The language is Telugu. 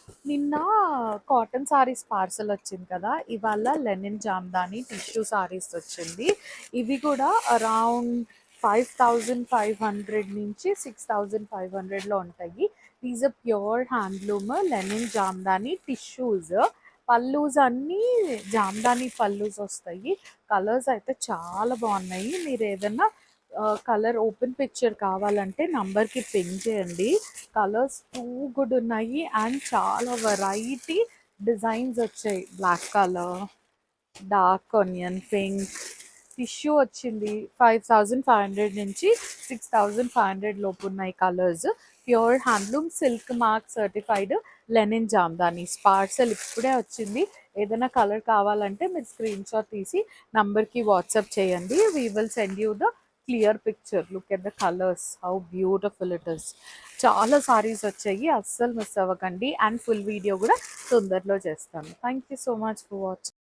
నిన్న కాటన్ సారీస్ పార్సల్ వచ్చింది కదా! ఇవాళ లెనిన్ జామ్దాని టిష్యూ సారీస్ వచ్చింది. ఇవి కూడా అరౌండ్ 5500 నుంచి 6500లో ఉంటాయి. These are pure handloom linen jamdani tissues. Pallus అన్నీ జామ్దాని పల్లూస్ వస్తాయి. కలర్స్ అయితే చాలా బాగున్నాయి. మీరు ఏదైనా కలర్ ఓపెన్ పిక్చర్ కావాలంటే నంబర్కి పింగ్ చేయండి. కలర్స్ టూ గుడ్ ఉన్నాయి అండ్ చాలా వెరైటీ డిజైన్స్ వచ్చాయి. Black colour, dark onion pink, tissue వచ్చింది. 5500 నుంచి 6500 లోపు ఉన్నాయి colours. Pure handloom silk mark certified linen jamdanis parcel ఇప్పుడే వచ్చింది. ఏదైనా కలర్ కావాలంటే మీరు స్క్రీన్ షాట్ తీసి నంబర్కి వాట్సాప్ చేయండి. We will send you the clear picture. Look at the colours, how beautiful it is. చాలా సారీస్ వచ్చాయి, అస్సలు మిస్ అవ్వకండి. అండ్ ఫుల్ వీడియో కూడా తొందరలో చేస్తాను. Thank you so much for watching.